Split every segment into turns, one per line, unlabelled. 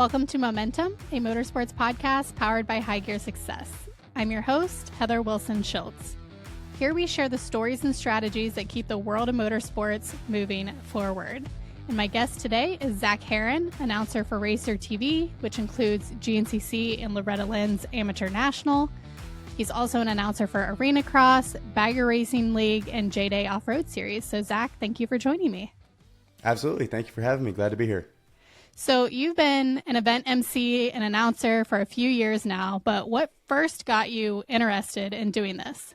Welcome to Momentum, a motorsports podcast powered by High Gear Success. I'm your host, Heather Wilson Schiltz. Here we share the stories and strategies that keep the world of motorsports moving forward. And my guest today is Zac Herrin, announcer for Racer TV, which includes GNCC and Loretta Lynn's Amateur National. He's also an announcer for Arenacross, Bagger Racing League, and J-Day Off-Road Series. So Zac, thank you for joining me.
Absolutely. Thank you for having me. Glad to be here.
So you've been an event MC and announcer for a few years now, but what first got you interested in doing this?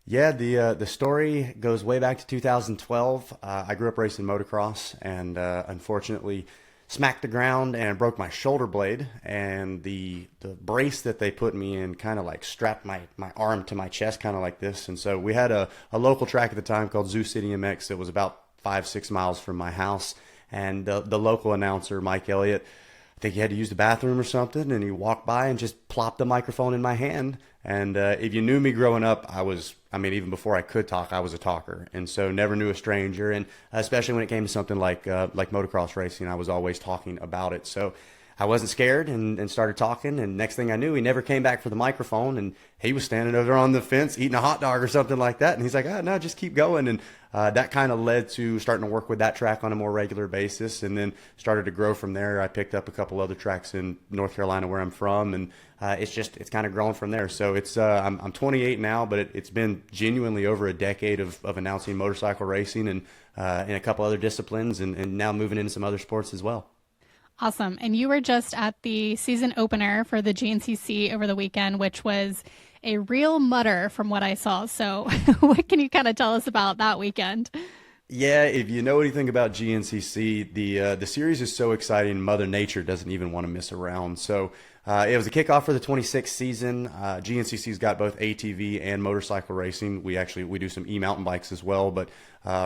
Yeah, the story goes way back to 2012. I grew up racing motocross and unfortunately smacked the ground and broke my shoulder blade, and the brace that they put me in kind of like strapped my arm to my chest kind of like this. And so we had a local track at the time called Zoo City MX that was about 5-6 miles from my house. And the local announcer, Mike Elliott, I think he had to use the bathroom or something, and he walked by and just plopped the microphone in my hand. And if you knew me growing up, even before I could talk, I was a talker. And so never knew a stranger. And especially when it came to something like motocross racing, I was always talking about it. So I wasn't scared and started talking. And next thing I knew, he never came back for the microphone. And he was standing over there on the fence eating a hot dog or something like that. And he's like, no, just keep going. And that kind of led to starting to work with that track on a more regular basis, and then started to grow from there. I picked up a couple other tracks in North Carolina where I'm from, and it's kind of grown from there. So I'm 28 now, but it's been genuinely over a decade of announcing motorcycle racing and in a couple other disciplines, and now moving into some other sports as well.
Awesome. And you were just at the season opener for the GNCC over the weekend, which was a real mutter from what I saw. So what can you kind of tell us about that weekend?
Yeah, if you know anything about GNCC, the series is so exciting, Mother Nature doesn't even want to miss around. So it was a kickoff for the 26th season. GNCC's got both ATV and motorcycle racing. We do some e-mountain bikes as well. But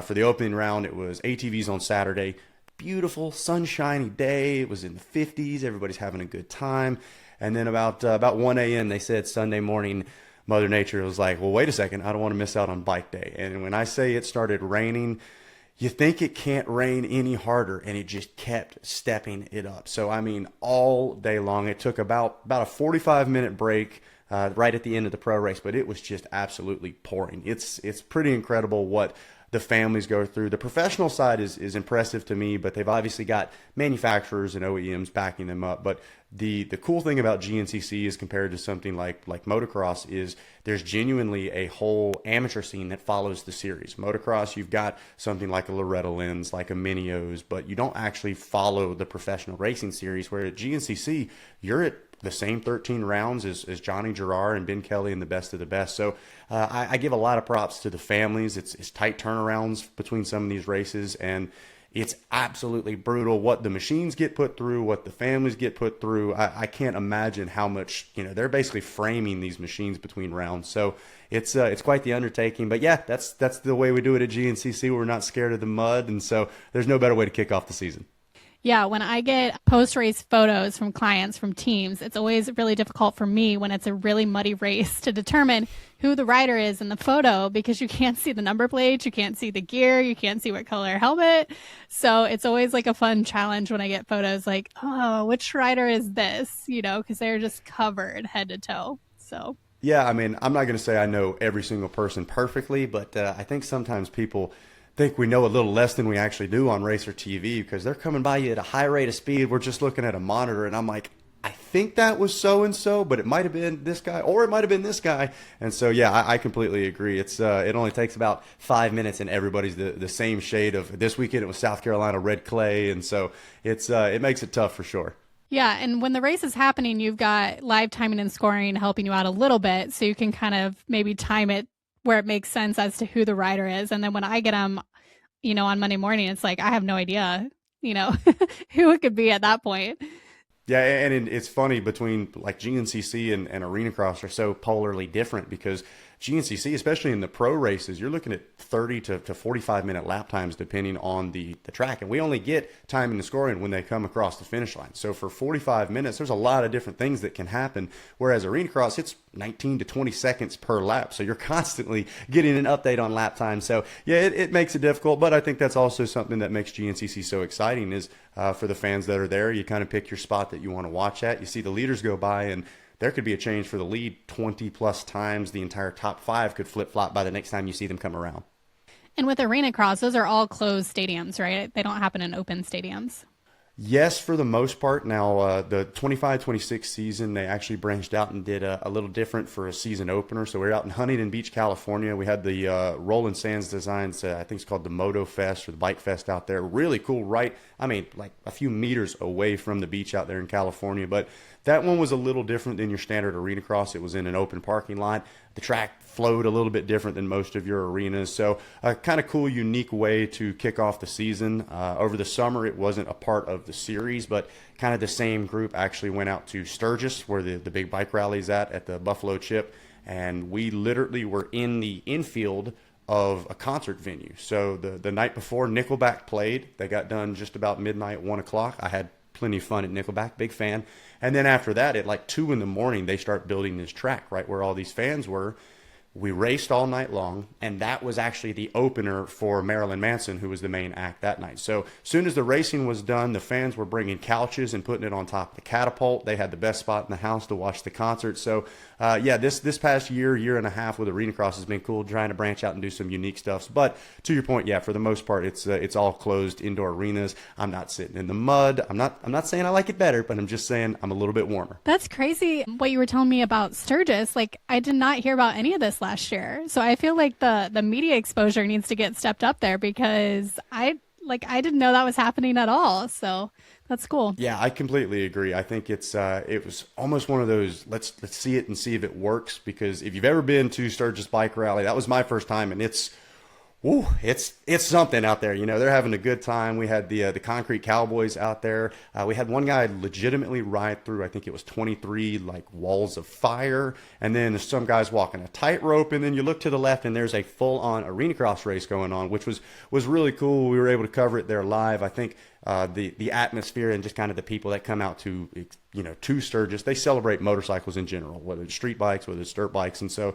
for the opening round, it was ATVs on Saturday. Beautiful, sunshiny day. It was in the 50s. Everybody's having a good time. And then about 1 a.m., they said Sunday morning, Mother Nature was like, well, wait a second, I don't want to miss out on bike day. And when I say it started raining, you think it can't rain any harder, and it just kept stepping it up. So, all day long. It took about a 45-minute break right at the end of the pro race, but it was just absolutely pouring. It's pretty incredible what the families go through. The professional side is impressive to me, but they've obviously got manufacturers and OEMs backing them up. But the cool thing about GNCC is compared to something like motocross is there's genuinely a whole amateur scene that follows the series. Motocross, you've got something like a Loretta Lynn's, like a Minios, but you don't actually follow the professional racing series, where at GNCC, you're at the same 13 rounds as Johnny Gerard and Ben Kelly and the best of the best. So I give a lot of props to the families. It's tight turnarounds between some of these races, and it's absolutely brutal what the machines get put through, what the families get put through. I can't imagine how much, they're basically framing these machines between rounds. So it's quite the undertaking. But yeah, that's the way we do it at GNCC. We're not scared of the mud, and so there's no better way to kick off the season.
Yeah, when I get post-race photos from clients, from teams, it's always really difficult for me when it's a really muddy race to determine who the rider is in the photo, because you can't see the number plates, you can't see the gear, you can't see what color helmet. So it's always like a fun challenge when I get photos like, oh, which rider is this? Because they're just covered head to toe. So
yeah, I'm not going to say I know every single person perfectly, but I think sometimes people think we know a little less than we actually do on Racer TV, because they're coming by you at a high rate of speed. We're just looking at a monitor, and I'm like, I think that was so-and-so, but it might have been this guy, or it might have been this guy. And so, yeah, I completely agree. It only takes about 5 minutes, and everybody's the same shade of, this weekend it was South Carolina red clay, and so it makes it tough for sure.
Yeah, and when the race is happening, you've got live timing and scoring helping you out a little bit, so you can kind of maybe time it where it makes sense as to who the rider is. And then when I get them, on Monday morning, it's like, I have no idea, who it could be at that point.
Yeah, and it's funny, between like GNCC and Arenacross are so polarly different, because GNCC, especially in the pro races, you're looking at 30 to 45 minute lap times depending on the track. And we only get time in the scoring when they come across the finish line. So for 45 minutes, there's a lot of different things that can happen. Whereas Arenacross, it's 19 to 20 seconds per lap. So you're constantly getting an update on lap time. So yeah, it makes it difficult. But I think that's also something that makes GNCC so exciting is for the fans that are there, you kind of pick your spot that you want to watch at. You see the leaders go by, and there could be a change for the lead 20 plus times. The entire top 5 could flip flop by the next time you see them come around.
And with Arenacross, those are all closed stadiums, right? They don't happen in open stadiums.
Yes, for the most part. Now, the 25-26 season, they actually branched out and did a little different for a season opener. So we were out in Huntington Beach, California. We had the Roland Sands Designs, I think it's called the Moto Fest or the Bike Fest out there. Really cool, right? I mean, like a few meters away from the beach out there in California. But that one was a little different than your standard Arenacross. It was in an open parking lot. The track flowed a little bit different than most of your arenas. So a kind of cool, unique way to kick off the season. Over the summer, it wasn't a part of the series, but kind of the same group actually went out to Sturgis, where the big bike rally's at the Buffalo Chip. And we literally were in the infield of a concert venue. So the night before Nickelback played, they got done just about midnight, 1 o'clock. I had plenty of fun at Nickelback, big fan. And then after that, at like 2 in the morning, they start building this track right where all these fans were. We raced all night long, and that was actually the opener for Marilyn Manson, who was the main act that night. So as soon as the racing was done, the fans were bringing couches and putting it on top of the catapult. They had the best spot in the house to watch the concert. So yeah, this past year and a half with Arenacross has been cool, trying to branch out and do some unique stuff. But to your point, yeah, for the most part, it's all closed indoor arenas. I'm not sitting in the mud. I'm not saying I like it better, but I'm just saying I'm a little bit warmer.
That's crazy what you were telling me about Sturgis. Like, I did not hear about any of this last year. So I feel like the media exposure needs to get stepped up there, because I didn't know that was happening at all. So that's cool.
Yeah, I completely agree. I think it was almost one of those, let's see it and see if it works, because if you've ever been to Sturgis Bike Rally, that was my first time, and it's something out there. You know, they're having a good time. We had the Concrete Cowboys out there. We had one guy legitimately ride through, I think it was 23 like walls of fire, and then there's some guys walking a tightrope, and then you look to the left and there's a full-on Arenacross race going on, which was really cool. We were able to cover it there live. I think the atmosphere and just kind of the people that come out to Sturgis, they celebrate motorcycles in general, whether it's street bikes, whether it's dirt bikes. And so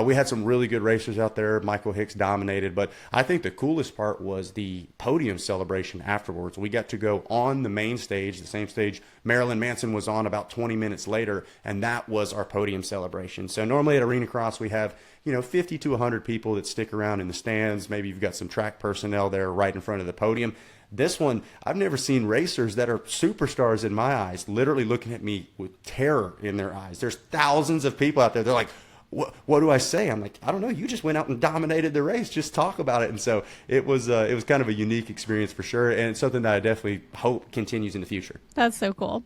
we had some really good racers out there. Michael Hicks dominated, but I think the coolest part was the podium celebration afterwards. We got to go on the main stage, the same stage Marilyn Manson was on about 20 minutes later, and that was our podium celebration. So normally at Arenacross we have 50 to 100 people that stick around in the stands. Maybe you've got some track personnel there right in front of the podium. This one, I've never seen racers that are superstars in my eyes literally looking at me with terror in their eyes. There's thousands of people out there. They're like, what do I say? I'm like, I don't know. You just went out and dominated the race. Just talk about it. And so it was kind of a unique experience for sure, and it's something that I definitely hope continues in the future. That's
so cool.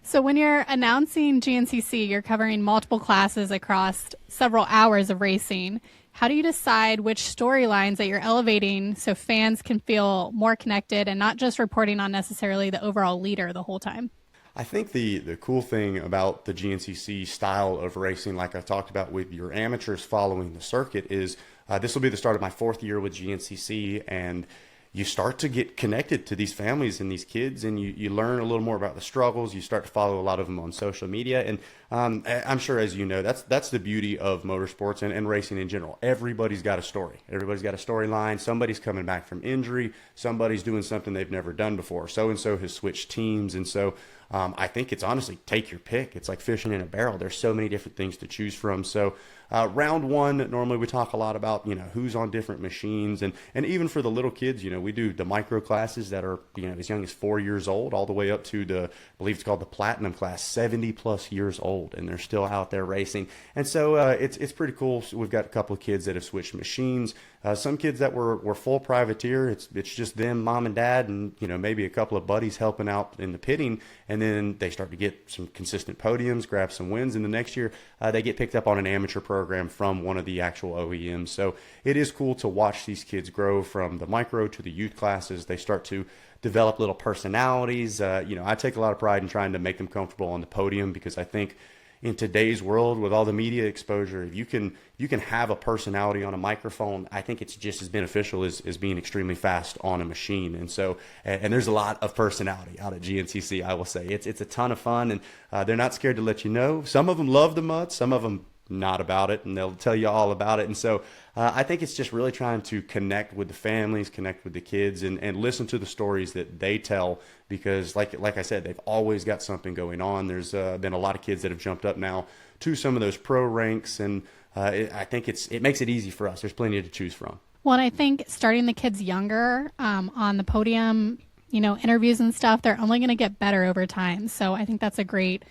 So when you're announcing GNCC, you're covering multiple classes across several hours of racing. How do you decide which storylines that you're elevating so fans can feel more connected and not just reporting on necessarily the overall leader the whole time?
I think the cool thing about the GNCC style of racing, like I talked about with your amateurs following the circuit, is this will be the start of my 4th year with GNCC, and you start to get connected to these families and these kids, and you learn a little more about the struggles. You start to follow a lot of them on social media, and I'm sure, as you know, that's the beauty of motorsports and racing in general. Everybody's got a story. Everybody's got a storyline. Somebody's coming back from injury. Somebody's doing something they've never done before. So-and-so has switched teams, and so I think it's honestly take your pick. It's like fishing in a barrel. There's so many different things to choose from. So round one, normally we talk a lot about, who's on different machines. And even for the little kids, we do the micro classes that are, as young as 4 years old, all the way up to I believe it's called the platinum class, 70 plus years old. And they're still out there racing. And so it's pretty cool. So we've got a couple of kids that have switched machines. Some kids that were full privateer. It's just them, mom and dad, and maybe a couple of buddies helping out in the pitting, and then they start to get some consistent podiums, grab some wins, and the next year they get picked up on an amateur program from one of the actual OEMs. So it is cool to watch these kids grow from the micro to the youth classes. They start to develop little personalities. I take a lot of pride in trying to make them comfortable on the podium, because I think in today's world with all the media exposure, if you can have a personality on a microphone, I think it's just as beneficial as being extremely fast on a machine. And so, and there's a lot of personality out at GNCC, I will say. It's a ton of fun, and they're not scared to let you know. Some of them love the mud, some of them not about it, and they'll tell you all about it. And so I think it's just really trying to connect with the families, connect with the kids, and listen to the stories that they tell, because like I said, they've always got something going on. There's been a lot of kids that have jumped up now to some of those pro ranks, and I think it makes it easy for us. There's plenty to choose from.
Well, and I think starting the kids younger on the podium, interviews and stuff, they're only going to get better over time. So I think that's a great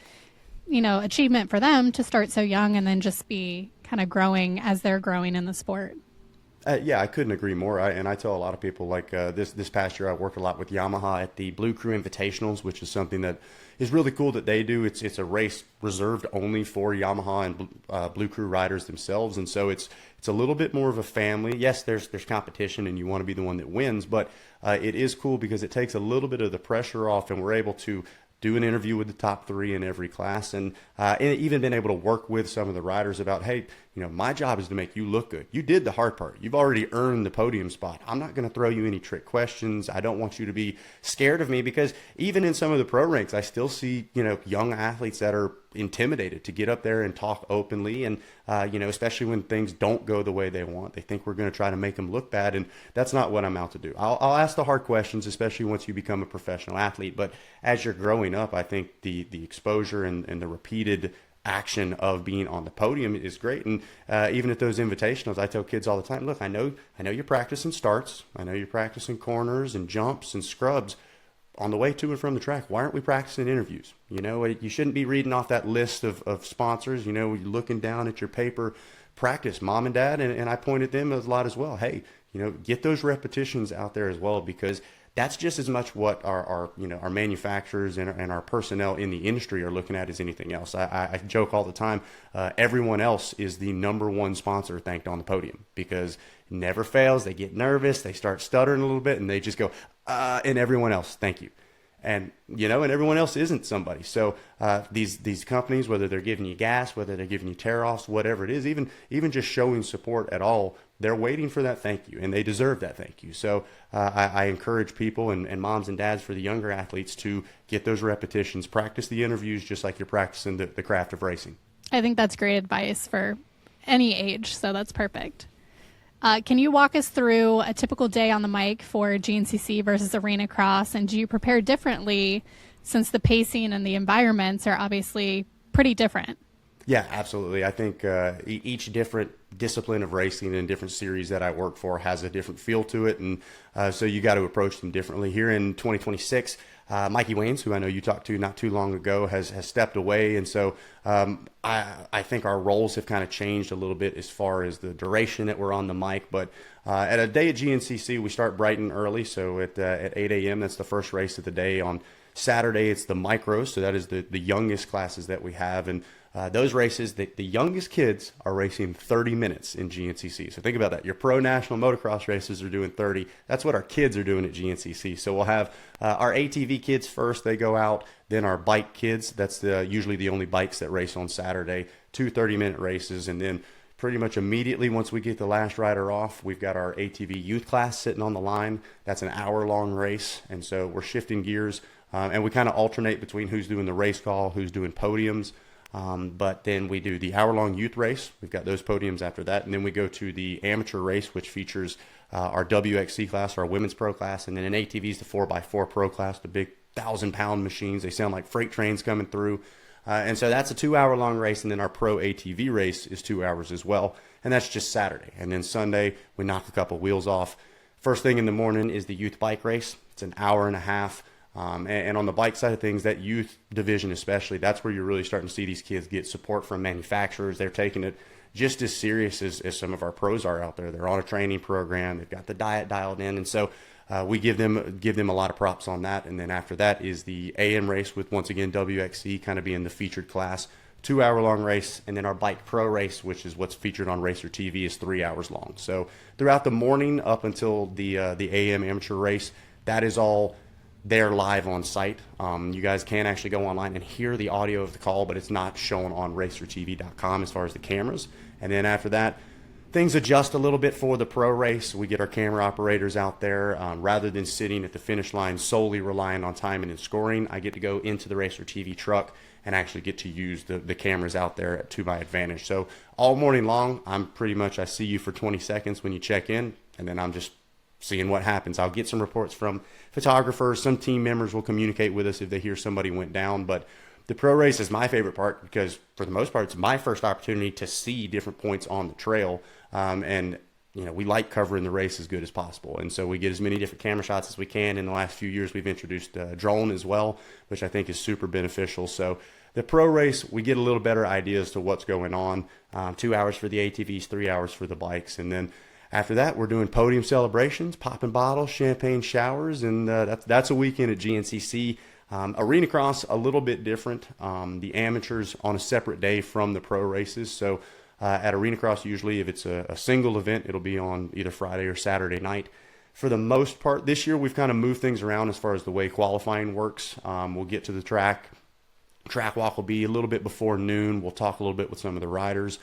achievement for them to start so young and then just be kind of growing as they're growing in the sport.
Yeah, I couldn't agree more. And I tell a lot of people, like this past year, I worked a lot with Yamaha at the Blue Crew Invitationals, which is something that is really cool that they do. It's a race reserved only for Yamaha and Blue Crew riders themselves, and so it's a little bit more of a family. Yes, there's competition, and you want to be the one that wins, but it is cool because it takes a little bit of the pressure off, and we're able to do an interview with the top 3 in every class, and even been able to work with some of the riders about, hey, my job is to make you look good. You did the hard part. You've already earned the podium spot. I'm not going to throw you any trick questions. I don't want you to be scared of me, because even in some of the pro ranks, I still see, young athletes that are intimidated to get up there and talk openly, and especially when things don't go the way they want. They think we're going to try to make them look bad, and that's not what I'm out to do. I'll ask the hard questions, especially once you become a professional athlete, but as you're growing up, I think the exposure and the repeated action of being on the podium is great. And even at those invitationals, I tell kids all the time, look, I know you're practicing starts, I know you're practicing corners and jumps and scrubs on the way to and from the track. Why aren't we practicing interviews? You shouldn't be reading off that list of sponsors, you're looking down at your paper. Practice, mom and dad, and I point at them a lot as well. Hey, get those repetitions out there as well, because that's just as much what our manufacturers and our personnel in the industry are looking at as anything else. I joke all the time, everyone else is the number one sponsor thanked on the podium, because it never fails. They get nervous, they start stuttering a little bit, and they just go, and everyone else, thank you. And, and everyone else isn't somebody. So these companies, whether they're giving you gas, whether they're giving you tear-offs, whatever it is, even just showing support at all, they're waiting for that thank you, and they deserve that thank you. So I encourage people and moms and dads for the younger athletes to get those repetitions, practice the interviews just like you're practicing the craft of racing.
I think that's great advice for any age, so that's perfect. Can you walk us through a typical day on the mic for GNCC versus Arenacross, and do you prepare differently since the pacing and the environments are obviously pretty different?
Yeah, absolutely. I think each different discipline of racing and different series that I work for has a different feel to it, and so you got to approach them differently. Here in 2026, Mikey Waynes, who I know you talked to not too long ago, has stepped away, and so I think our roles have kind of changed a little bit as far as the duration that we're on the mic. But at a day at GNCC, we start bright and early, so at 8 a.m., that's the first race of the day. On Saturday, it's the micros, so that is the youngest classes that we have, and those races, the youngest kids are racing 30 minutes in GNCC. So think about that. Your pro national motocross races are doing 30. That's what our kids are doing at GNCC. So we'll have our ATV kids first. They go out. Then our bike kids. That's usually the only bikes that race on Saturday. 2 30-minute races. And then pretty much immediately once we get the last rider off, we've got our ATV youth class sitting on the line. That's an hour-long race. And so we're shifting gears. And we kind of alternate between who's doing the race call, who's doing podiums. But then we do the hour-long youth race. We've got those podiums after that. And then we go to the amateur race, which features our WXC class, our women's pro class, and then an ATV's the 4x4 pro class, the big 1,000-pound machines. They sound like freight trains coming through. And so that's a 2-hour-long race. And then our pro ATV race is 2 hours as well. And that's just Saturday. And then Sunday, we knock a couple wheels off. First thing in the morning is the youth bike race. It's an hour and a half. And on the bike side of things, that youth division especially, that's where you're really starting to see these kids get support from manufacturers. They're taking it just as serious as some of our pros are out there. They're on a training program. They've got the diet dialed in. And so we give them a lot of props on that. And then after that is the AM race with, once again, WXC kind of being the featured class. 2-hour-long race. And then our bike pro race, which is what's featured on Racer TV, is 3 hours long. So throughout the morning up until the AM amateur race, that is all there live on site. You guys can actually go online and hear the audio of the call, but it's not shown on racertv.com as far as the cameras. And then after that, things adjust a little bit for the pro race. We get our camera operators out there. Rather than sitting at the finish line solely relying on timing and scoring, I get to go into the Racer TV truck and actually get to use the cameras out there to my advantage. So all morning long, I see you for 20 seconds when you check in, and then I'm just seeing what happens. I'll get some reports from photographers. Some team members will communicate with us if they hear somebody went down. But the pro race is my favorite part because, for the most part, it's my first opportunity to see different points on the trail. And we like covering the race as good as possible. And so we get as many different camera shots as we can. In the last few years, we've introduced drone as well, which I think is super beneficial. So the pro race, we get a little better idea as to what's going on. 2 hours for the ATVs, 3 hours for the bikes. And then after that, we're doing podium celebrations, popping bottles, champagne showers, and that's a weekend at GNCC. Arenacross, a little bit different. The amateurs on a separate day from the pro races. So at Arenacross, usually if it's a single event, it'll be on either Friday or Saturday night. For the most part, this year we've kind of moved things around as far as the way qualifying works. We'll get to the track. Track walk will be a little bit before noon. We'll talk a little bit with some of the riders.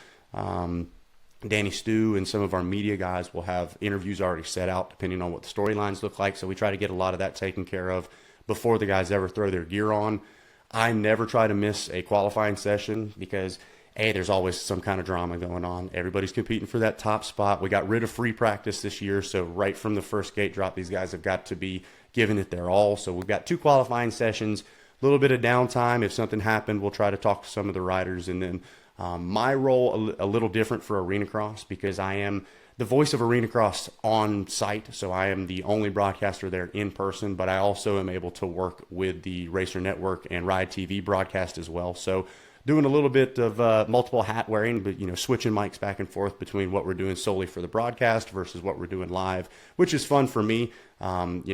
Danny Stu and some of our media guys will have interviews already set out depending on what the storylines look like. So we try to get a lot of that taken care of before the guys ever throw their gear on. I never try to miss a qualifying session because, A, there's always some kind of drama going on. Everybody's competing for that top spot. We got rid of free practice this year, so right from the first gate drop, these guys have got to be giving it their all. So we've got 2 qualifying sessions, a little bit of downtime. If something happened, we'll try to talk to some of the riders. And then my role a little different for Arenacross because I am the voice of Arenacross on site. So I am the only broadcaster there in person, but I also am able to work with the Racer Network and Ride TV broadcast as well. So doing a little bit of multiple hat wearing, but switching mics back and forth between what we're doing solely for the broadcast versus what we're doing live, which is fun for me. I'm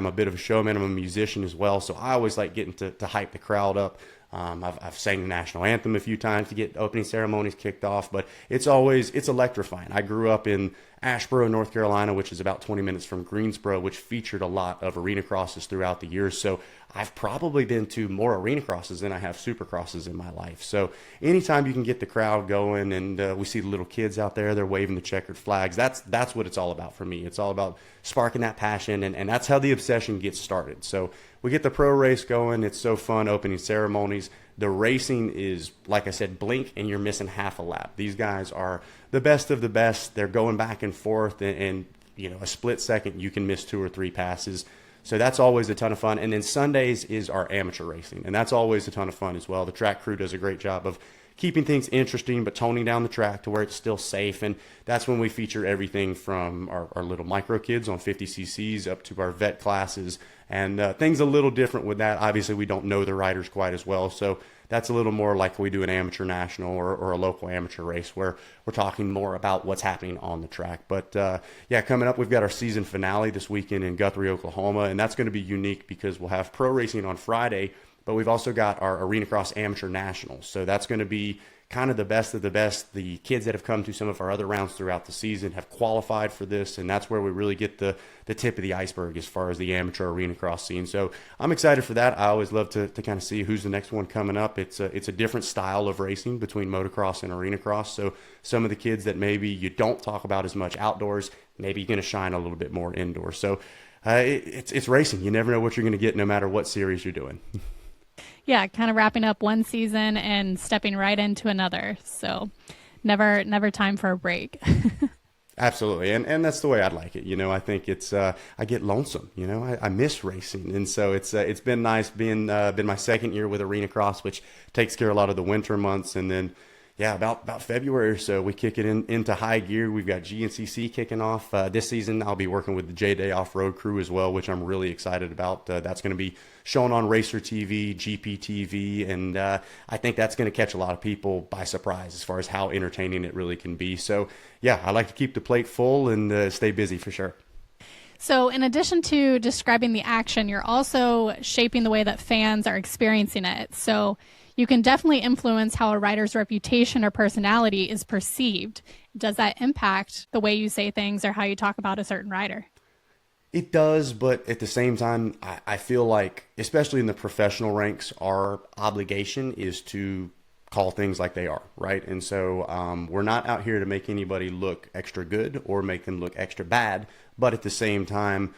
a bit of a showman. I'm a musician as well, so I always like getting to hype the crowd up. I've sang the national anthem a few times to get opening ceremonies kicked off, but it's electrifying. I grew up in Asheboro, North Carolina, which is about 20 minutes from Greensboro, which featured a lot of Arenacrosses throughout the years. So I've probably been to more Arenacrosses than I have Supercrosses in my life. So anytime you can get the crowd going and we see the little kids out there, they're waving the checkered flags. That's what it's all about for me. It's all about sparking that passion, and that's how the obsession gets started. So we get the pro race going. It's so fun, opening ceremonies. The racing is, like I said, blink and you're missing half a lap. These guys are the best of the best. They're going back and forth, and a split second you can miss 2 or 3 passes. So that's always a ton of fun. And then Sundays is our amateur racing, and that's always a ton of fun as well. The track crew does a great job of keeping things interesting, but toning down the track to where it's still safe. And that's when we feature everything from our little micro kids on 50 cc's up to our vet classes. And things a little different with that. Obviously, we don't know the riders quite as well. So that's a little more like we do an amateur national or a local amateur race where we're talking more about what's happening on the track. But coming up, we've got our season finale this weekend in Guthrie, Oklahoma. And that's going to be unique because we'll have pro racing on Friday, but we've also got our Arenacross Amateur Nationals. So that's going to be kind of the best of the best. The kids that have come to some of our other rounds throughout the season have qualified for this, and that's where we really get the tip of the iceberg as far as the amateur Arenacross scene. So I'm excited for that. I always love to kind of see who's the next one coming up. It's a different style of racing between motocross and Arenacross. So some of the kids that maybe you don't talk about as much outdoors, maybe you're going to shine a little bit more indoors. So it's racing. You never know what you're going to get no matter what series you're doing.
Yeah, kind of wrapping up one season and stepping right into another. So never time for a break.
Absolutely. And that's the way I'd like it. I think it's, I get lonesome, I miss racing. And so it's been nice been my second year with Arenacross, which takes care of a lot of the winter months. And then, about February or so, we kick it into high gear. We've got GNCC kicking off this season. I'll be working with the J-Day off-road crew as well, which I'm really excited about. That's going to be shown on Racer TV, GPTV, and I think that's going to catch a lot of people by surprise as far as how entertaining it really can be. So, I like to keep the plate full and stay busy for sure.
So in addition to describing the action, you're also shaping the way that fans are experiencing it. So you can definitely influence how a rider's reputation or personality is perceived. Does that impact the way you say things or how you talk about a certain rider?
It does, but at the same time, I feel like, especially in the professional ranks, our obligation is to call things like they are, right? And so we're not out here to make anybody look extra good or make them look extra bad, but at the same time,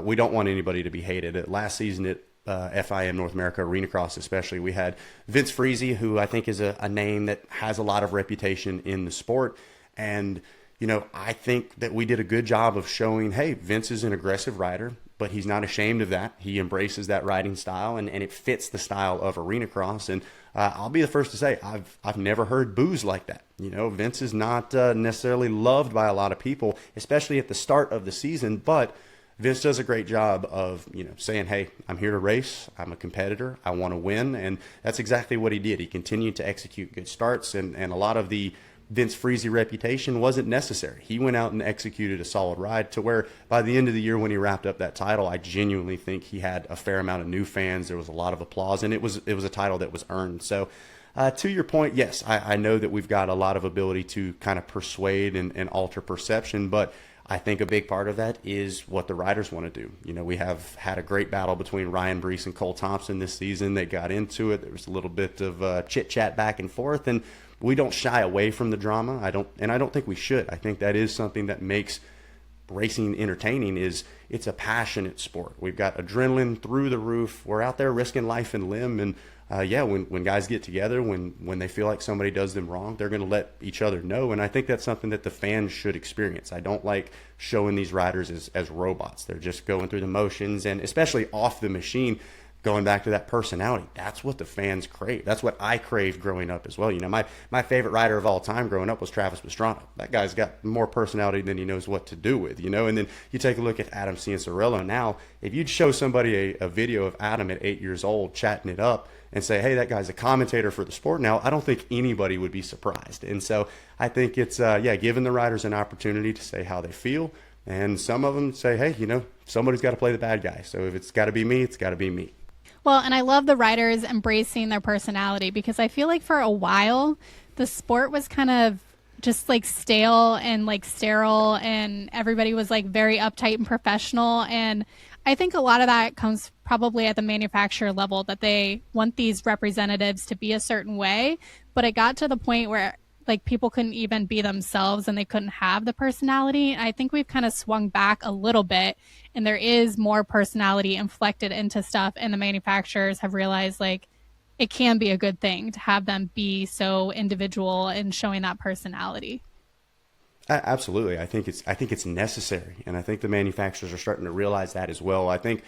we don't want anybody to be hated. Last season at FIM North America Arenacross especially, we had Vince Friese, who I think is a name that has a lot of reputation in the sport. And, you know, I think that we did a good job of showing, hey, Vince is an aggressive rider, but he's not ashamed of that. He embraces that riding style, and it fits the style of Arenacross. And I'll be the first to say, I've never heard boos like that. You know, Vince is not necessarily loved by a lot of people, especially at the start of the season, but Vince does a great job of, you know, saying, hey, I'm here to race. I'm a competitor. I want to win. And that's exactly what he did. He continued to execute good starts, and a lot of the Vince Friese reputation wasn't necessary. He went out and executed a solid ride to where by the end of the year when he wrapped up that title, I genuinely think he had a fair amount of new fans. There was a lot of applause, and it was a title that was earned. So to your point, yes, I know that we've got a lot of ability to kind of persuade and alter perception, but I think a big part of that is what the riders want to do. You know, we have had a great battle between Ryan Brees and Cole Thompson this season. They got into it. There was a little bit of chit-chat back and forth, and we don't shy away from the drama. I don't think we should. I think that is something that makes racing entertaining. Is it's a passionate sport. We've got adrenaline through the roof. We're out there risking life and limb, and when guys get together, when they feel like somebody does them wrong, they're going to let each other know. And I think that's something that the fans should experience. I don't like showing these riders as robots. They're just going through the motions, and especially off the machine, going back to that personality. That's what the fans crave. That's what I craved growing up as well. You know, my favorite rider of all time growing up was Travis Pastrana. That guy's got more personality than he knows what to do with, you know. And then you take a look at Adam Cianciarulo now. If you'd show somebody a video of Adam at 8 years old chatting it up and say, hey, that guy's a commentator for the sport now, I don't think anybody would be surprised. And so I think it's, giving the riders an opportunity to say how they feel. And some of them say, hey, you know, somebody's got to play the bad guy. So if it's got to be me, it's got to be me.
Well, and I love the riders embracing their personality, because I feel like for a while, the sport was kind of just like stale and like sterile, and everybody was like very uptight and professional. And I think a lot of that comes probably at the manufacturer level, that they want these representatives to be a certain way. But it got to the point where like people couldn't even be themselves and they couldn't have the personality. I think we've kind of swung back a little bit, and there is more personality inflected into stuff, and the manufacturers have realized like it can be a good thing to have them be so individual and showing that personality.
Absolutely. I think it's necessary, and I think the manufacturers are starting to realize that as well. I think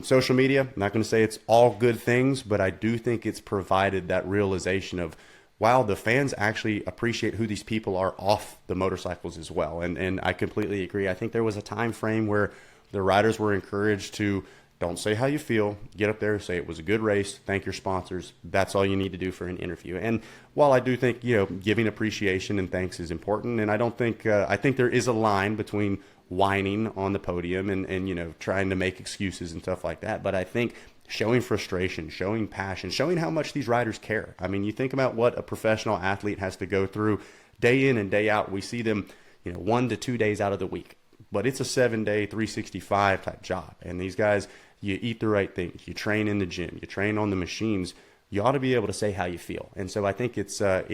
social media, I'm not going to say it's all good things, but I do think it's provided that realization of, wow, the fans actually appreciate who these people are off the motorcycles as well. And I completely agree. I think there was a time frame where the riders were encouraged to don't say how you feel, get up there, say it was a good race, thank your sponsors. That's all you need to do for an interview. And while I do think, you know, giving appreciation and thanks is important, and I don't think, I think there is a line between whining on the podium and, you know, trying to make excuses and stuff like that. But I think showing frustration, showing passion, showing how much these riders care. I mean, you think about what a professional athlete has to go through day in and day out. We see them, you know, 1 to 2 days out of the week, but it's a 7-day, 365 type job. And these guys, you eat the right things, you train in the gym, you train on the machines. You ought to be able to say how you feel. And so I think it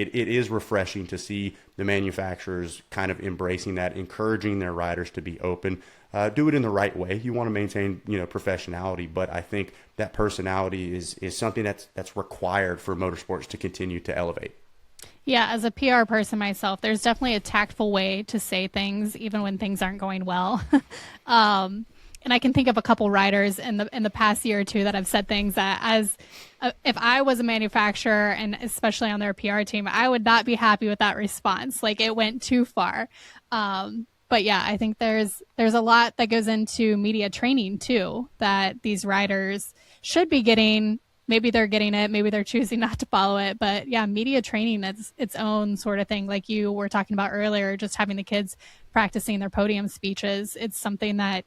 is refreshing to see the manufacturers kind of embracing that, encouraging their riders to be open, do it in the right way. You want to maintain, you know, professionality, but I think that personality is something that's required for motorsports to continue to elevate.
Yeah, as a PR person myself, there's definitely a tactful way to say things, even when things aren't going well. And I can think of a couple riders in the past year or two that have said things that if I was a manufacturer, and especially on their PR team, I would not be happy with that response. Like, it went too far. But yeah, I think there's a lot that goes into media training too, that these riders should be getting. Maybe they're getting it, maybe they're choosing not to follow it. But yeah, media training, that's its own sort of thing. Like you were talking about earlier, just having the kids practicing their podium speeches. It's something that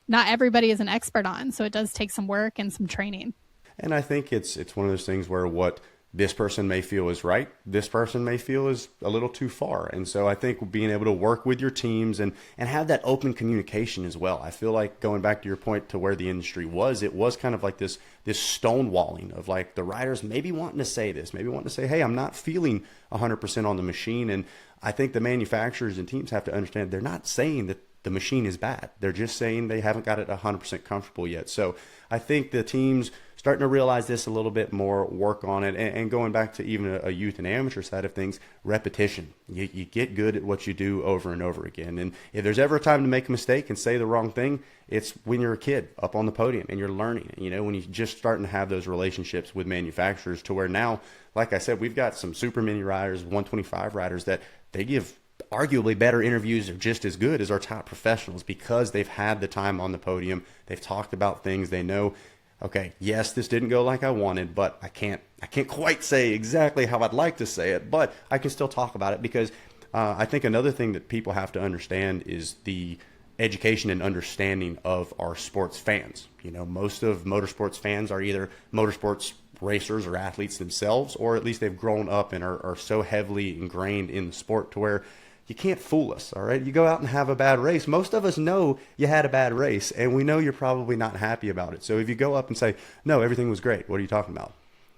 not everybody is an expert on. So it does take some work and some training.
And I think it's one of those things where what this person may feel is right. This person may feel is a little too far. And so I think being able to work with your teams and have that open communication as well. I feel like, going back to your point to where the industry was, it was kind of like this stonewalling of like the riders maybe wanting to say this, maybe wanting to say, hey, I'm not feeling 100% on the machine. And I think the manufacturers and teams have to understand they're not saying that the machine is bad. They're just saying they haven't got it 100% comfortable yet. So I think the teams starting to realize this a little bit more, work on it, and going back to even a youth and amateur side of things, repetition. You get good at what you do over and over again. And if there's ever a time to make a mistake and say the wrong thing, it's when you're a kid up on the podium and you're learning. You know, when you're just starting to have those relationships with manufacturers, to where now, like I said, we've got some super mini riders, 125 riders, that they give arguably better interviews, or just as good as our top professionals, because they've had the time on the podium. They've talked about things. They know, okay, yes, this didn't go like I wanted, but I can't quite say exactly how I'd like to say it, but I can still talk about it. Because I think another thing that people have to understand is the education and understanding of our sports fans. You know, most of motorsports fans are either motorsports racers or athletes themselves, or at least they've grown up and are so heavily ingrained in the sport to where you can't fool us, all right? You go out and have a bad race. Most of us know you had a bad race, and we know you're probably not happy about it. So if you go up and say, no, everything was great, what are you talking about?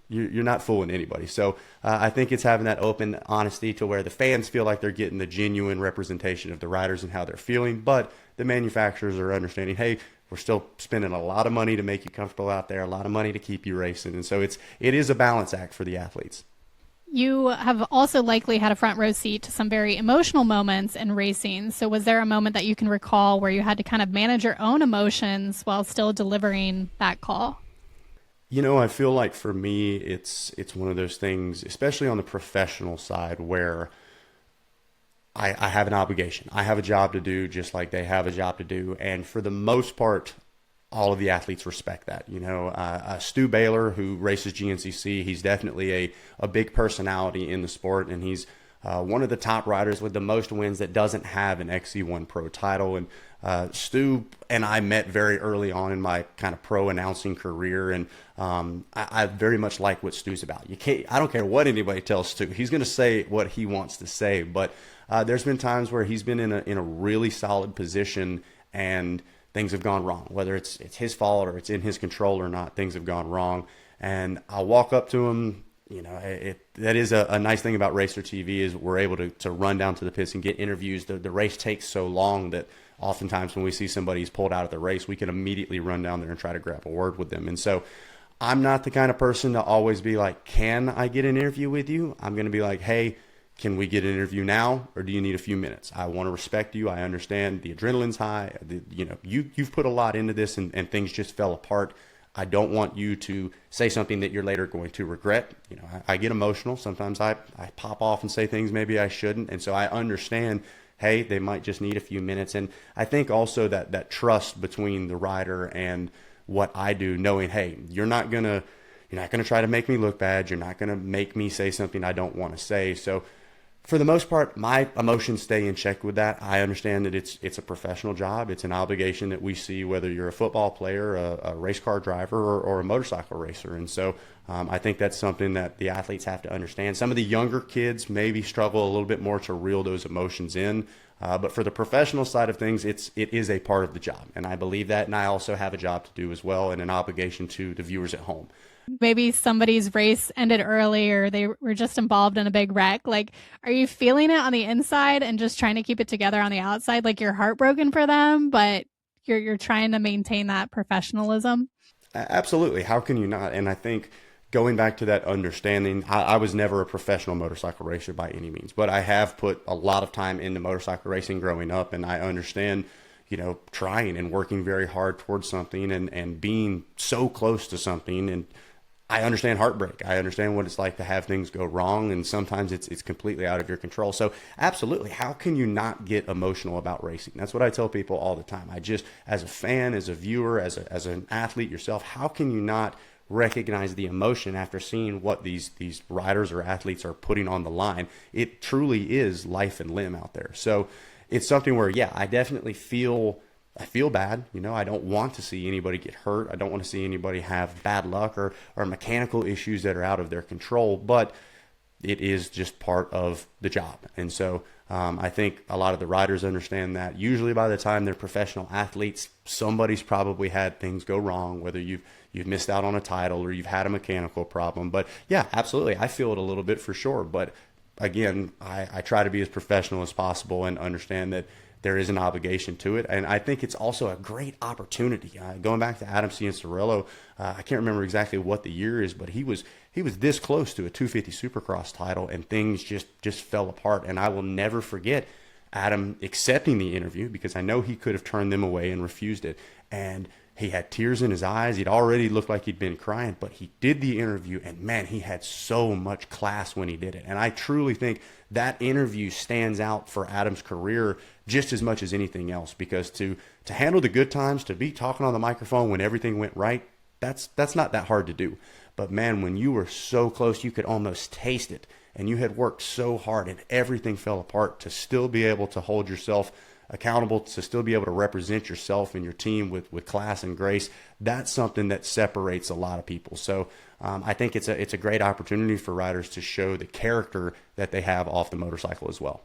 You're not fooling anybody. So I think it's having that open honesty to where the fans feel like they're getting the genuine representation of the riders and how they're feeling, but the manufacturers are understanding, hey, we're still spending a lot of money to make you comfortable out there, a lot of money to keep you racing. And so it is a balance act for the athletes.
You have also likely had a front row seat to some very emotional moments in racing. So was there a moment that you can recall where you had to kind of manage your own emotions while still delivering that call?
You know, I feel like for me, it's one of those things, especially on the professional side, where I have an obligation. I have a job to do just like they have a job to do. And for the most part, all of the athletes respect that. You know, Stu Baylor, who races GNCC, he's definitely a big personality in the sport, and he's one of the top riders with the most wins that doesn't have an XC1 Pro title. And Stu and I met very early on in my kind of pro announcing career, and I very much like what Stu's about. I don't care what anybody tells Stu. He's going to say what he wants to say, but there's been times where he's been in a really solid position and things have gone wrong, whether it's his fault or it's in his control or not. Things have gone wrong, and I'll walk up to him. You know, that is a nice thing about Racer TV, is we're able to run down to the pits and get interviews. The race takes so long that oftentimes when we see somebody who's pulled out of the race, we can immediately run down there and try to grab a word with them. And so I'm not the kind of person to always be like, can I get an interview with you? I'm going to be like, hey, can we get an interview now, or do you need a few minutes? I want to respect you. I understand the adrenaline's high. You've put a lot into this, and things just fell apart. I don't want you to say something that you're later going to regret. You know, I get emotional. Sometimes I pop off and say things maybe I shouldn't. And so I understand, hey, they might just need a few minutes. And I think also that trust between the rider and what I do, knowing, hey, you're not going to try to make me look bad. You're not going to make me say something I don't want to say. So for the most part, my emotions stay in check with that. I understand that it's a professional job. It's an obligation that we see, whether you're a football player, a race car driver, or a motorcycle racer. And so I think that's something that the athletes have to understand. Some of the younger kids maybe struggle a little bit more to reel those emotions in. But for the professional side of things, it is a part of the job. And I believe that. And I also have a job to do as well, and an obligation to the viewers at home.
Maybe somebody's race ended early, or they were just involved in a big wreck. Like, are you feeling it on the inside and just trying to keep it together on the outside? Like, you're heartbroken for them, but you're trying to maintain that professionalism?
Absolutely. How can you not? And I think going back to that understanding, I was never a professional motorcycle racer by any means, but I have put a lot of time into motorcycle racing growing up, and I understand, you know, trying and working very hard towards something and being so close to something. And I understand heartbreak. I understand what it's like to have things go wrong, and sometimes it's completely out of your control. So absolutely, how can you not get emotional about racing? That's what I tell people all the time. As a fan, as a viewer, as an athlete yourself, how can you not recognize the emotion after seeing what these riders or athletes are putting on the line? It truly is life and limb out there. So it's something where, yeah, I definitely feel I feel bad. I don't want to see anybody get hurt. I don't want to see anybody have bad luck or mechanical issues that are out of their control, but it is just part of the job. And so I think a lot of the riders understand that. Usually by the time they're professional athletes, somebody's probably had things go wrong, whether you've missed out on a title or you've had a mechanical problem. But yeah, absolutely, I feel it a little bit for sure. But again, I try to be as professional as possible and understand that there is an obligation to it. And I think it's also a great opportunity. Going back to Adam Cianciarulo, I can't remember exactly what the year is, but he was this close to a 250 Supercross title, and things just fell apart. And I will never forget Adam accepting the interview, because I know he could have turned them away and refused it. And he had tears in his eyes. He'd already looked like he'd been crying, but he did the interview, and man, he had so much class when he did it. And I truly think that interview stands out for Adam's career just as much as anything else, because to handle the good times, to be talking on the microphone when everything went right, that's not that hard to do. But man, when you were so close, you could almost taste it, and you had worked so hard and everything fell apart, to still be able to hold yourself accountable, to still be able to represent yourself and your team with class and grace, that's something that separates a lot of people. So I think it's a great opportunity for riders to show the character that they have off the motorcycle as well.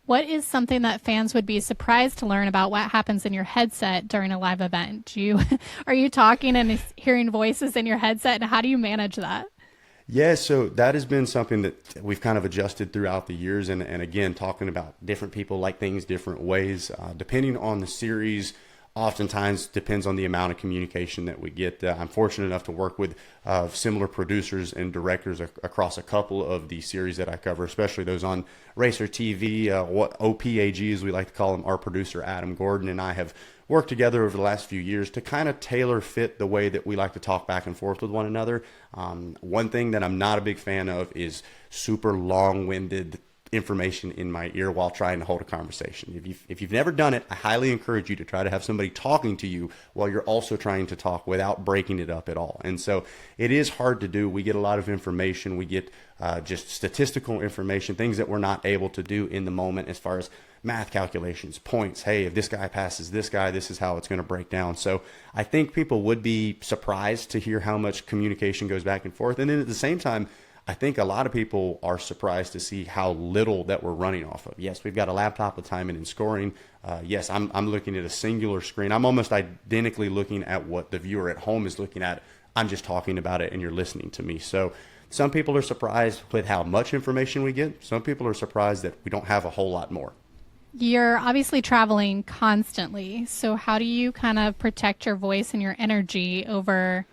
What is something that fans would be surprised to learn about what happens in your headset during a live event? Are you talking and hearing voices in your headset, and how do you manage that?
Yeah, so that has been something that we've kind of adjusted throughout the years. And again, talking about different people like things different ways, depending on the series, oftentimes depends on the amount of communication that we get. I'm fortunate enough to work with similar producers and directors across a couple of the series that I cover, especially those on Racer TV. What OPAG, as we like to call them, our producer Adam Gordon and I have worked together over the last few years to kind of tailor fit the way that we like to talk back and forth with one another. One thing that I'm not a big fan of is super long-winded information in my ear while trying to hold a conversation. If you've never done it, I highly encourage you to try to have somebody talking to you while you're also trying to talk without breaking it up at all. And so it is hard to do. We get a lot of information. We get just statistical information, things that we're not able to do in the moment as far as math calculations, points. Hey, if this guy passes this guy, this is how it's going to break down. So I think people would be surprised to hear how much communication goes back and forth. And then at the same time, I think a lot of people are surprised to see how little that we're running off of. Yes, we've got a laptop with timing and scoring. Yes, I'm looking at a singular screen. I'm almost identically looking at what the viewer at home is looking at. I'm just talking about it and you're listening to me. So some people are surprised with how much information we get. Some people are surprised that we don't have a whole lot more.
You're obviously traveling constantly. So how do you kind of protect your voice and your energy over,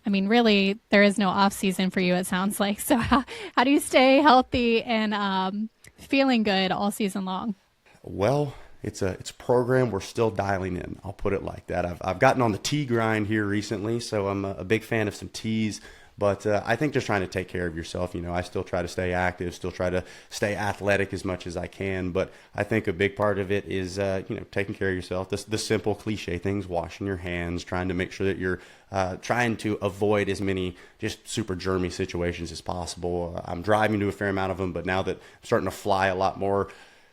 I mean, really, there is no off season for you, it sounds like. So how do you stay healthy and feeling good all season long?
Well, it's a program we're still dialing in. I'll put it like that. I've gotten on the tea grind here recently, so I'm a big fan of some teas. But I think just trying to take care of yourself. I still try to stay active, still try to stay athletic as much as I can. But I think a big part of it is, taking care of yourself. The simple cliche things, washing your hands, trying to make sure that you're trying to avoid as many just super germy situations as possible. I'm driving to a fair amount of them, but now that I'm starting to fly a lot more,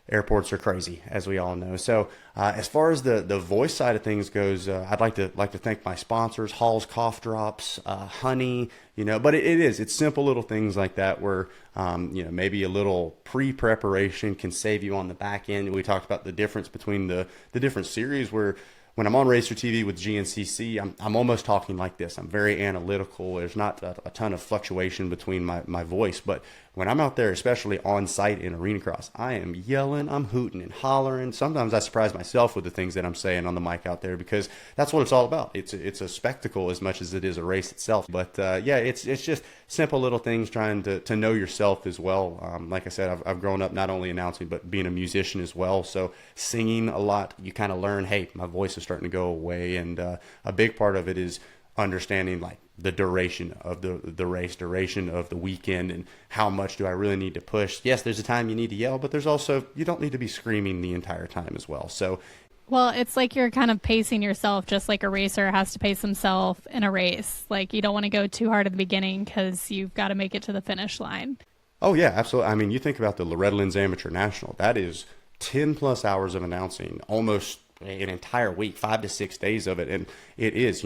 airports are crazy, as we all know. So as far as the voice side of things goes, I'd like to thank my sponsors, Hall's Cough Drops, Honey, but it's simple little things like that where, maybe a little pre-preparation can save you on the back end. We talked about the difference between the different series where when I'm on Racer TV with GNCC, I'm almost talking like this. I'm very analytical. There's not a ton of fluctuation between my voice, but when I'm out there, especially on site in Arenacross, I am yelling, I'm hooting and hollering. Sometimes I surprise myself with the things that I'm saying on the mic out there because that's what it's all about. It's a spectacle as much as it is a race itself. But it's just simple little things, trying to know yourself as well. Like I said, I've grown up not only announcing but being a musician as well. So singing a lot, you kind of learn, hey, my voice is starting to go away, and a big part of it is understanding like the duration of the race, duration of the weekend, and how much do I really need to push. Yes, there's a time you need to yell, but there's also, you don't need to be screaming the entire time as well. So,
well, it's like you're kind of pacing yourself just like a racer has to pace himself in a race. Like you don't want to go too hard at the beginning because you've got to make it to the finish line.
Oh yeah, absolutely. I mean, you think about the Loretta Lynn's Amateur National, that is 10 plus hours of announcing, almost an entire week, 5 to 6 days of it. And it is,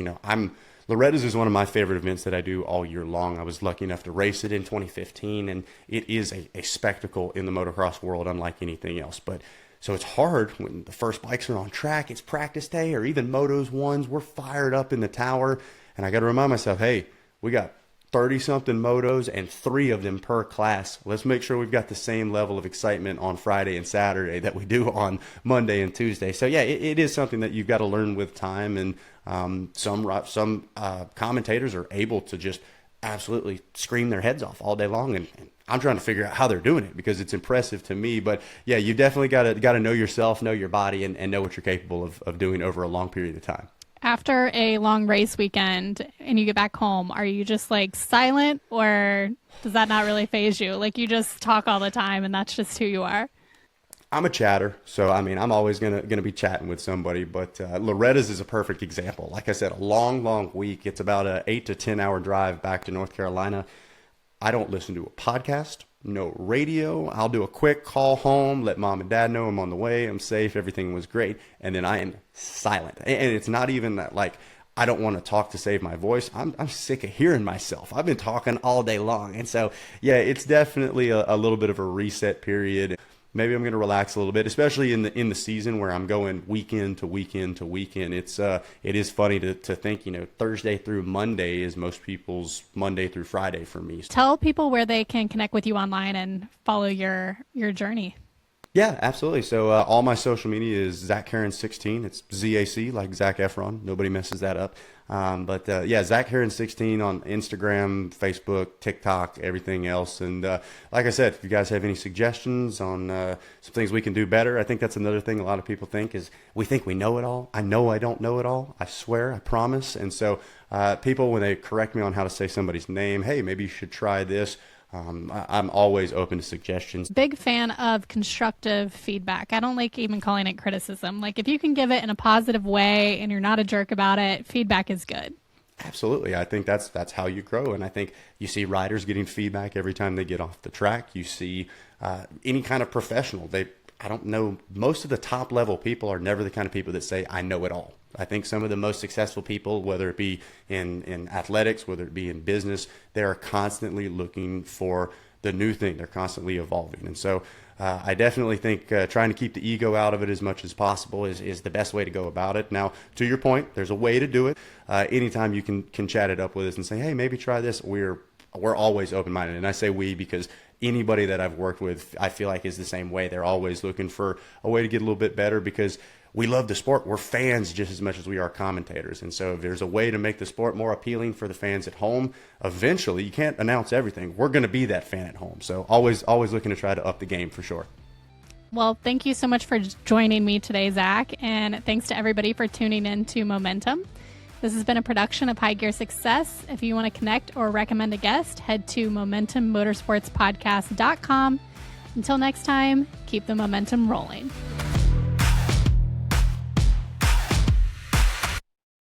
Loretta's is one of my favorite events that I do all year long. I was lucky enough to race it in 2015, and it is a spectacle in the motocross world unlike anything else. But so it's hard when the first bikes are on track, it's practice day, or even motos ones, we're fired up in the tower. And I got to remind myself, hey, we got 30-something motos and 3 of them per class. Let's make sure we've got the same level of excitement on Friday and Saturday that we do on Monday and Tuesday. So yeah, it is something that you've got to learn with time. And some commentators are able to just absolutely scream their heads off all day long. And I'm trying to figure out how they're doing it because it's impressive to me. But yeah, you definitely got to know yourself, know your body, and know what you're capable of doing over a long period of time.
After a long race weekend and you get back home, are you just like silent, or does that not really faze you? Like you just talk all the time and that's just who you are?
I'm a chatter, so I mean, I'm always gonna be chatting with somebody. But Loretta's is a perfect example. Like I said, a long week. It's about an 8 to 10 hour drive back to North Carolina. I don't listen to a podcast, no radio. I'll do a quick call home, let mom and dad know I'm on the way, I'm safe, everything was great, and then I am silent. And it's not even that like I don't want to talk to save my voice. I'm sick of hearing myself. I've been talking all day long, and so yeah, it's definitely a little bit of a reset period. Maybe I'm going to relax a little bit, especially in the season where I'm going weekend to weekend to weekend. It is funny to think, Thursday through Monday is most people's Monday through Friday for me.
Tell people where they can connect with you online and follow your journey.
Yeah, absolutely. So all my social media is Zac Herrin 16. It's ZAC, like Zac Efron. Nobody messes that up. But Zac Herrin 16 on Instagram, Facebook, TikTok, everything else. And like I said, if you guys have any suggestions on some things we can do better, I think that's another thing a lot of people think is we think we know it all. I know I don't know it all. I swear, I promise. And so people, when they correct me on how to say somebody's name, hey, maybe you should try this. I'm always open to suggestions.
Big fan of constructive feedback. I don't like even calling it criticism. Like if you can give it in a positive way and you're not a jerk about it, feedback is good.
Absolutely. I think that's how you grow. And I think you see riders getting feedback every time they get off the track. You see any kind of professional. I don't know, most of the top level people are never the kind of people that say, I know it all. I think some of the most successful people, whether it be in athletics, whether it be in business, they are constantly looking for the new thing. They're constantly evolving. And so I definitely think trying to keep the ego out of it as much as possible is the best way to go about it. Now, to your point, there's a way to do it. Anytime you can chat it up with us and say, hey, maybe try this, we're always open-minded. And I say we because anybody that I've worked with, I feel like is the same way. They're always looking for a way to get a little bit better because we love the sport. We're fans just as much as we are commentators. And so if there's a way to make the sport more appealing for the fans at home, eventually, you can't announce everything. We're going to be that fan at home. So always looking to try to up the game for sure.
Well, thank you so much for joining me today, Zac. And thanks to everybody for tuning in to Momentum. This has been a production of High Gear Success. If you want to connect or recommend a guest, head to MomentumMotorsportsPodcast.com. Until next time, keep the momentum rolling.